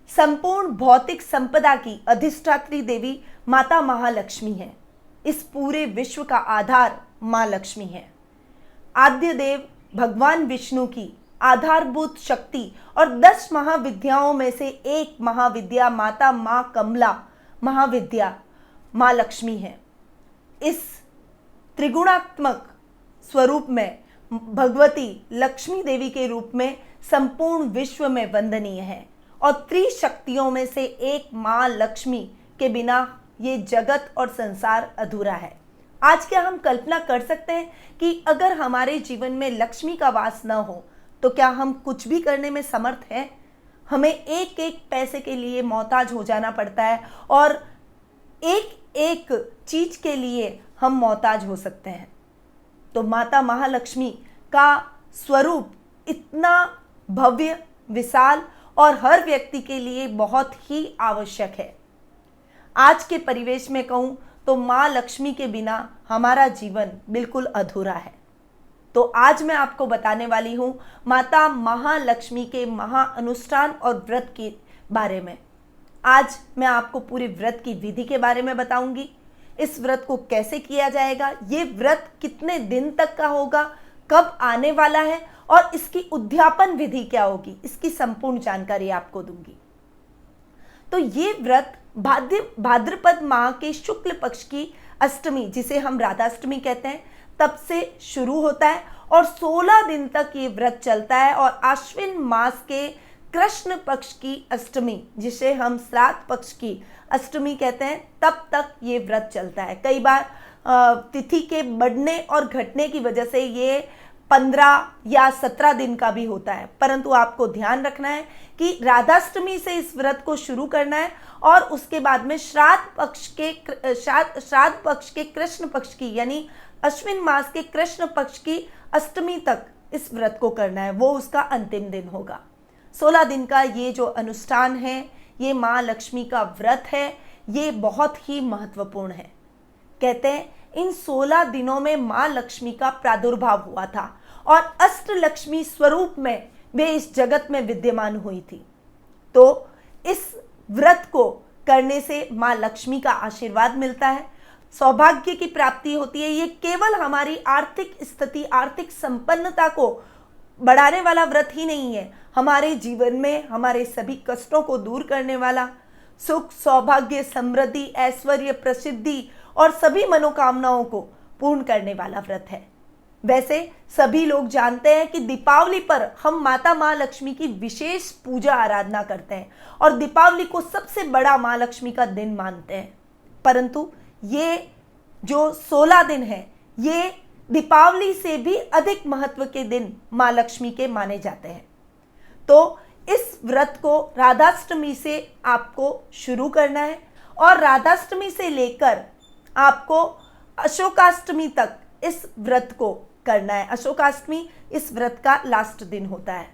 संपूर्ण भौतिक संपदा की अधिष्ठात्री देवी माता महालक्ष्मी है। इस पूरे विश्व का आधार मां लक्ष्मी है। आद्य देव भगवान विष्णु की आधारभूत शक्ति और 10 महाविद्याओं में से एक महाविद्या माता मां कमला महाविद्या मां लक्ष्मी है। इस त्रिगुणात्मक स्वरूप में भगवती लक्ष्मी देवी के रूप में संपूर्ण विश्व में वंदनीय है और त्रिशक्तियों में से एक मां लक्ष्मी के बिना ये जगत और संसार अधूरा है। आज क्या हम कल्पना कर सकते हैं कि अगर हमारे जीवन में लक्ष्मी का वास न हो तो क्या हम कुछ भी करने में समर्थ हैं? हमें एक एक पैसे के लिए मोहताज हो जाना पड़ता है और एक एक चीज के लिए हम मोहताज हो सकते हैं। तो माता महालक्ष्मी का स्वरूप इतना भव्य, विशाल और हर व्यक्ति के लिए बहुत ही आवश्यक है। आज के परिवेश में कहूँ तो माँ लक्ष्मी के बिना हमारा जीवन बिल्कुल अधूरा है। तो आज मैं आपको बताने वाली हूँ माता महालक्ष्मी के महाअनुष्ठान और व्रत के बारे में। आज मैं आपको पूरे व्रत की विधि के बारे में बताऊंगी। इस व्रत को कैसे किया जाएगा, ये व्रत कितने दिन तक का होगा, कब आने वाला है और इसकी उद्यापन विधि क्या होगी, इसकी संपूर्ण जानकारी आपको दूंगी। तो ये व्रत भाद्रपद माह के शुक्ल पक्ष की अष्टमी, जिसे हम राधाष्टमी कहते हैं, तब से शुरू होता है और 16 दिन तक ये व्रत चलता है और आश्विन मास के कृष्ण पक्ष की अष्टमी, जिसे हम श्राद्ध पक्ष की अष्टमी कहते हैं, तब तक ये व्रत चलता है। कई बार तिथि के बढ़ने और घटने की वजह से ये 15 या 17 दिन का भी होता है, परंतु आपको ध्यान रखना है कि राधाष्टमी से इस व्रत को शुरू करना है और उसके बाद में श्राद्ध पक्ष के कृष्ण पक्ष की यानी अश्विन मास के कृष्ण पक्ष की अष्टमी तक इस व्रत को करना है, वो उसका अंतिम दिन होगा। 16 दिन का ये जो अनुष्ठान है, ये माँ लक्ष्मी का व्रत है, ये बहुत ही महत्वपूर्ण है। कहते हैं इन 16 दिनों में माँ लक्ष्मी का प्रादुर्भाव हुआ था और अष्ट लक्ष्मी स्वरूप में वे इस जगत में विद्यमान हुई थी। तो इस व्रत को करने से माँ लक्ष्मी का आशीर्वाद मिलता है, सौभाग्य की प्राप्ति होती है। ये केवल हमारी आर्थिक स्थिति, आर्थिक संपन्नता को बढ़ाने वाला व्रत ही नहीं है, हमारे जीवन में हमारे सभी कष्टों को दूर करने वाला, सुख, सौभाग्य, समृद्धि, ऐश्वर्य, प्रसिद्धि और सभी मनोकामनाओं को पूर्ण करने वाला व्रत है। वैसे सभी लोग जानते हैं कि दीपावली पर हम माता माँ लक्ष्मी की विशेष पूजा आराधना करते हैं और दीपावली को सबसे बड़ा माँ लक्ष्मी का दिन मानते हैं, परंतु ये जो 16 दिन है, ये दीपावली से भी अधिक महत्व के दिन माँ लक्ष्मी के माने जाते हैं। तो इस व्रत को राधाष्टमी से आपको शुरू करना है और राधाष्टमी से लेकर आपको अशोकाष्टमी तक इस व्रत को करना है। अशोकाष्टमी इस व्रत का लास्ट दिन होता है।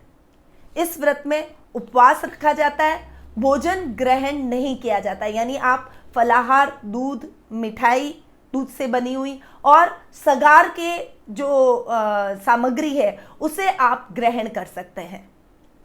इस व्रत में उपवास रखा जाता है, भोजन ग्रहण नहीं किया जाता, यानी आप फलाहार, दूध, मिठाई, दूध से बनी हुई और सगार के जो सामग्री है उसे आप ग्रहण कर सकते हैं।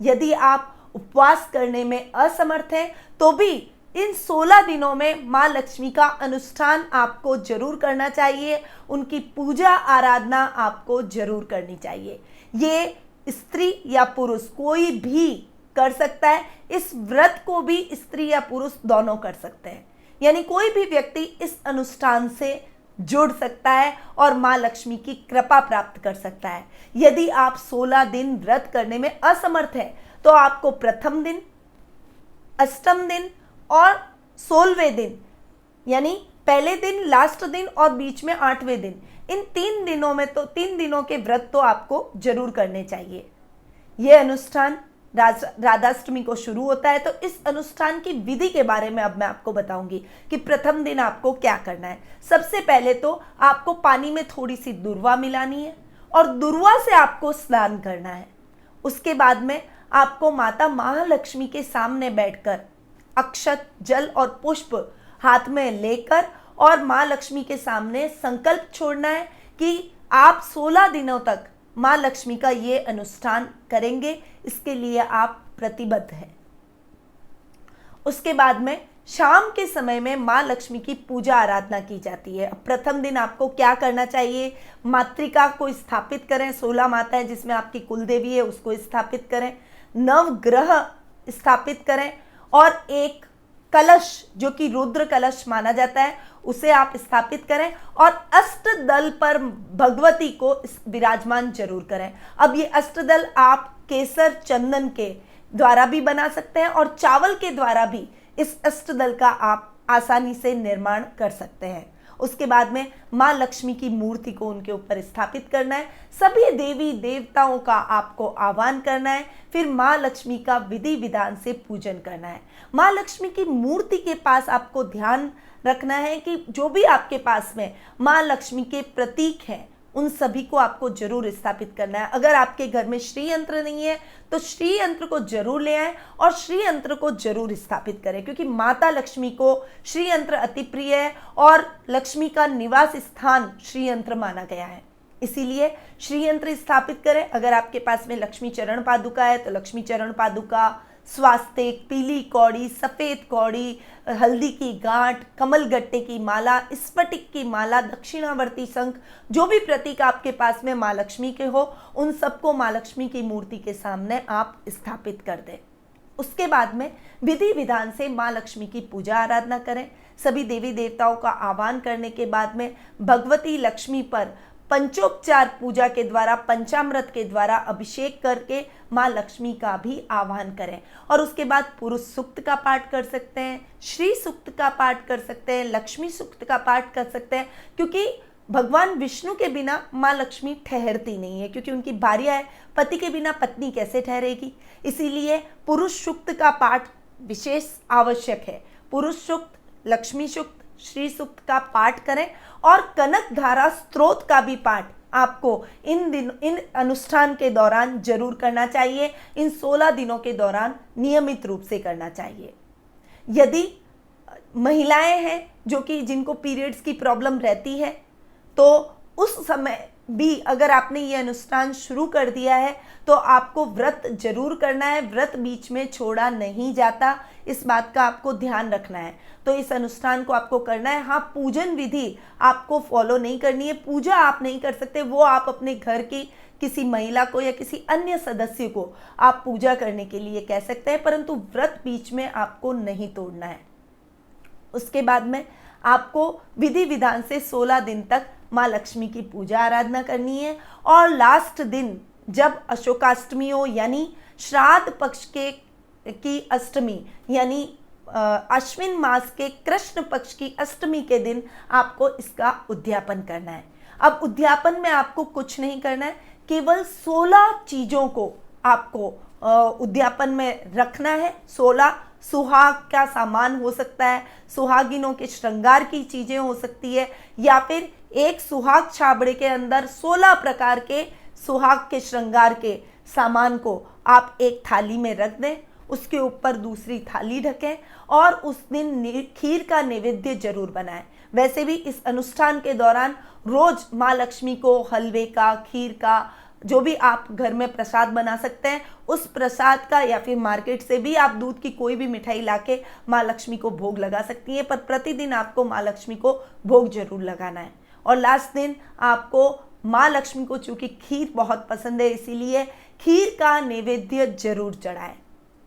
यदि आप उपवास करने में असमर्थ हैं तो भी इन 16 दिनों में माँ लक्ष्मी का अनुष्ठान आपको जरूर करना चाहिए, उनकी पूजा आराधना आपको जरूर करनी चाहिए। ये स्त्री या पुरुष कोई भी कर सकता है। इस व्रत को भी स्त्री या पुरुष दोनों कर सकते हैं, यानी कोई भी व्यक्ति इस अनुष्ठान से जुड़ सकता है और माँ लक्ष्मी की कृपा प्राप्त कर सकता है। यदि आप 16 दिन व्रत करने में असमर्थ हैं तो आपको प्रथम दिन, अष्टम दिन और 16वें दिन, यानी पहले दिन, लास्ट दिन और बीच में 8वें दिन, इन 3 दिनों में तो 3 दिनों के व्रत तो आपको जरूर करने चाहिए। यह अनुष्ठान राधाष्टमी को शुरू होता है। तो इस अनुष्ठान की विधि के बारे में अब मैं आपको बताऊंगी कि प्रथम दिन आपको क्या करना है। सबसे पहले तो आपको पानी में थोड़ी सी दुर्वा मिलानी है और दुर्वा से आपको स्नान करना है। उसके बाद में आपको माता महालक्ष्मी के सामने बैठकर अक्षत, जल और पुष्प हाथ में लेकर और माँ लक्ष्मी के सामने संकल्प छोड़ना है कि आप 16 दिनों तक माँ लक्ष्मी का ये अनुष्ठान करेंगे, इसके लिए आप प्रतिबद्ध हैं। उसके बाद में शाम के समय में माँ लक्ष्मी की पूजा आराधना की जाती है। अब प्रथम दिन आपको क्या करना चाहिए, मातृका को स्थापित करें, 16 माताएं जिसमें आपकी कुल देवी है उसको स्थापित करें, नवग्रह स्थापित करें और एक कलश जो कि रुद्र कलश माना जाता है उसे आप स्थापित करें और अष्टदल पर भगवती को विराजमान जरूर करें। अब ये अष्टदल आप केसर चंदन के द्वारा भी बना सकते हैं और चावल के द्वारा भी इस अष्टदल का आप आसानी से निर्माण कर सकते हैं। उसके बाद में माँ लक्ष्मी की मूर्ति को उनके ऊपर स्थापित करना है, सभी देवी देवताओं का आपको आह्वान करना है, फिर माँ लक्ष्मी का विधि विधान से पूजन करना है। माँ लक्ष्मी की मूर्ति के पास आपको ध्यान रखना है कि जो भी आपके पास में माँ लक्ष्मी के प्रतीक हैं उन सभी को आपको जरूर स्थापित करना है। अगर आपके घर में श्री यंत्र नहीं है तो श्री यंत्र को जरूर ले आएं और श्री यंत्र को जरूर स्थापित करें, क्योंकि माता लक्ष्मी को श्री यंत्र अति प्रिय है और लक्ष्मी का निवास स्थान श्री यंत्र माना गया है, इसीलिए श्री यंत्र स्थापित करें। अगर आपके पास में लक्ष्मी चरण पादुका है तो लक्ष्मी चरण पादुका, स्वास्तिक, पीली कौड़ी, सफ़ेद कौड़ी, हल्दी की गांठ, कमल गट्टे की माला, स्फटिक की माला, दक्षिणावर्ती शंख, जो भी प्रतीक आपके पास में माँ लक्ष्मी के हो उन सबको माँ लक्ष्मी की मूर्ति के सामने आप स्थापित कर दें। उसके बाद में विधि विधान से माँ लक्ष्मी की पूजा आराधना करें। सभी देवी देवताओं का आह्वान करने के बाद में भगवती लक्ष्मी पर पंचोपचार पूजा के द्वारा, पंचामृत के द्वारा अभिषेक करके माँ लक्ष्मी का भी आह्वान करें और उसके बाद पुरुष सूक्त का पाठ कर सकते हैं, श्री सूक्त का पाठ कर सकते हैं, लक्ष्मी सूक्त का पाठ कर सकते हैं, क्योंकि भगवान विष्णु के बिना माँ लक्ष्मी ठहरती नहीं है, क्योंकि उनकी भार्या है, पति के बिना पत्नी कैसे ठहरेगी। इसीलिए पुरुष सूक्त का पाठ विशेष आवश्यक है। पुरुष सूक्त, लक्ष्मी सूक्त, श्री सूक्त का पाठ करें और कनक धारा स्त्रोत का भी पाठ आपको इन अनुष्ठान के दौरान जरूर करना चाहिए। इन 16 दिनों के दौरान नियमित रूप से करना चाहिए। यदि महिलाएं हैं जो कि जिनको पीरियड्स की प्रॉब्लम रहती है तो उस समय भी अगर आपने ये अनुष्ठान शुरू कर दिया है तो आपको व्रत जरूर करना है। व्रत बीच में छोड़ा नहीं जाता, इस बात का आपको ध्यान रखना है। तो इस अनुष्ठान को आपको करना है। हाँ, पूजन विधि आपको फॉलो नहीं करनी है, पूजा आप नहीं कर सकते, वो आप अपने घर की किसी महिला को या किसी अन्य सदस्य को आप पूजा करने के लिए कह सकते हैं, परंतु व्रत बीच में आपको नहीं तोड़ना है। उसके बाद में आपको विधि विधान से 16 दिन तक माँ लक्ष्मी की पूजा आराधना करनी है और लास्ट दिन जब अशोकाष्टमी हो यानी श्राद्ध पक्ष की अष्टमी यानी अश्विन मास के कृष्ण पक्ष की अष्टमी के दिन आपको इसका उद्यापन करना है। अब उद्यापन में आपको कुछ नहीं करना है, केवल 16 चीज़ों को आपको उद्यापन में रखना है। 16 सुहाग का सामान हो सकता है, सुहागिनों के श्रृंगार की चीज़ें हो सकती है, या फिर एक सुहाग छाबड़े के अंदर 16 प्रकार के सुहाग के श्रृंगार के सामान को आप एक थाली में रख दें, उसके ऊपर दूसरी थाली ढकें और उस दिन खीर का नैवेद्य जरूर बनाएं। वैसे भी इस अनुष्ठान के दौरान रोज माँ लक्ष्मी को हलवे का, खीर का, जो भी आप घर में प्रसाद बना सकते हैं उस प्रसाद का, या फिर मार्केट से भी आप दूध की कोई भी मिठाई लाके माँ लक्ष्मी को भोग लगा सकती हैं, पर प्रतिदिन आपको माँ लक्ष्मी को भोग जरूर लगाना है। और लास्ट दिन आपको माँ लक्ष्मी को चूँकि खीर बहुत पसंद है इसीलिए खीर का नैवेद्य जरूर चढ़ाएं।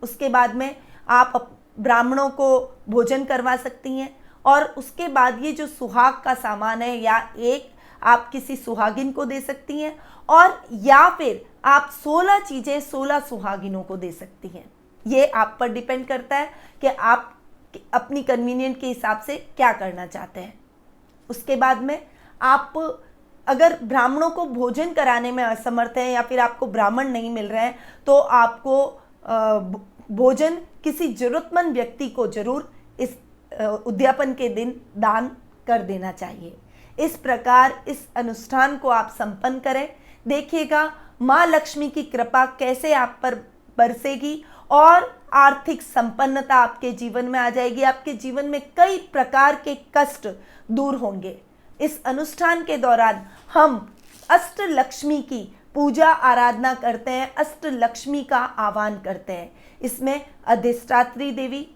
उसके बाद में आप ब्राह्मणों को भोजन करवा सकती हैं और उसके बाद ये जो सुहाग का सामान है या एक आप किसी सुहागिन को दे सकती हैं और या फिर आप 16 चीज़ें 16 सुहागिनों को दे सकती हैं। ये आप पर डिपेंड करता है कि आप अपनी कन्वीनियंट के हिसाब से क्या करना चाहते हैं। उसके बाद में आप अगर ब्राह्मणों को भोजन कराने में असमर्थ हैं या फिर आपको ब्राह्मण नहीं मिल रहे हैं तो आपको भोजन किसी जरूरतमंद व्यक्ति को जरूर इस उद्यापन के दिन दान कर देना चाहिए। इस प्रकार इस अनुष्ठान को आप संपन्न करें। देखिएगा माँ लक्ष्मी की कृपा कैसे आप पर बरसेगी और आर्थिक संपन्नता आपके जीवन में आ जाएगी। आपके जीवन में कई प्रकार के कष्ट दूर होंगे। इस अनुष्ठान के दौरान हम अष्ट लक्ष्मी की पूजा आराधना करते हैं, अष्ट लक्ष्मी का आह्वान करते हैं। इसमें अधिष्ठात्री देवी,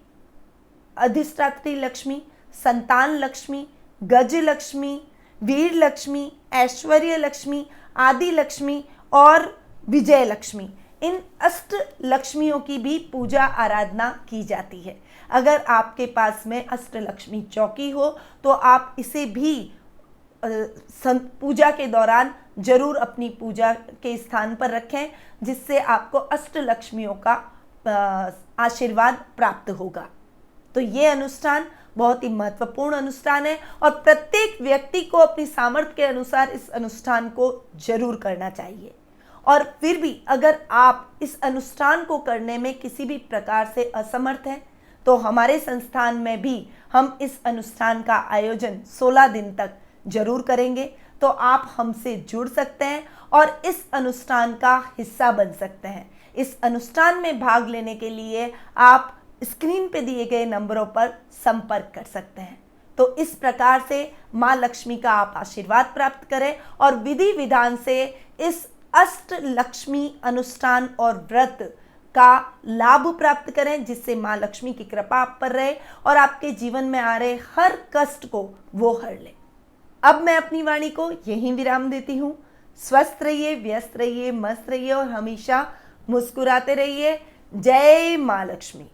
अधिष्ठात्री लक्ष्मी, संतान लक्ष्मी, गज लक्ष्मी, वीर लक्ष्मी, ऐश्वर्य लक्ष्मी, आदि लक्ष्मी और विजय लक्ष्मी, इन अष्ट लक्ष्मियों की भी पूजा आराधना की जाती है। अगर आपके पास में अष्ट लक्ष्मी चौकी हो तो आप इसे भी पूजा के दौरान जरूर अपनी पूजा के स्थान पर रखें, जिससे आपको अष्ट लक्ष्मियों का आशीर्वाद प्राप्त होगा। तो ये अनुष्ठान बहुत ही महत्वपूर्ण अनुष्ठान है और प्रत्येक व्यक्ति को अपनी सामर्थ्य के अनुसार इस अनुष्ठान को जरूर करना चाहिए। और फिर भी अगर आप इस अनुष्ठान को करने में किसी भी प्रकार से असमर्थ हैं तो हमारे संस्थान में भी हम इस अनुष्ठान का आयोजन 16 दिन तक जरूर करेंगे। तो आप हमसे जुड़ सकते हैं और इस अनुष्ठान का हिस्सा बन सकते हैं। इस अनुष्ठान में भाग लेने के लिए आप स्क्रीन पे दिए गए नंबरों पर संपर्क कर सकते हैं। तो इस प्रकार से माँ लक्ष्मी का आप आशीर्वाद प्राप्त करें और विधि विधान से इस अष्ट लक्ष्मी अनुष्ठान और व्रत का लाभ प्राप्त करें, जिससे माँ लक्ष्मी की कृपा आप पर रहे और आपके जीवन में आ रहे हर कष्ट को वो हर ले। अब मैं अपनी वाणी को यहीं विराम देती हूँ। स्वस्थ रहिए, व्यस्त रहिए, मस्त रहिए और हमेशा मुस्कुराते रहिए। जय माँ लक्ष्मी।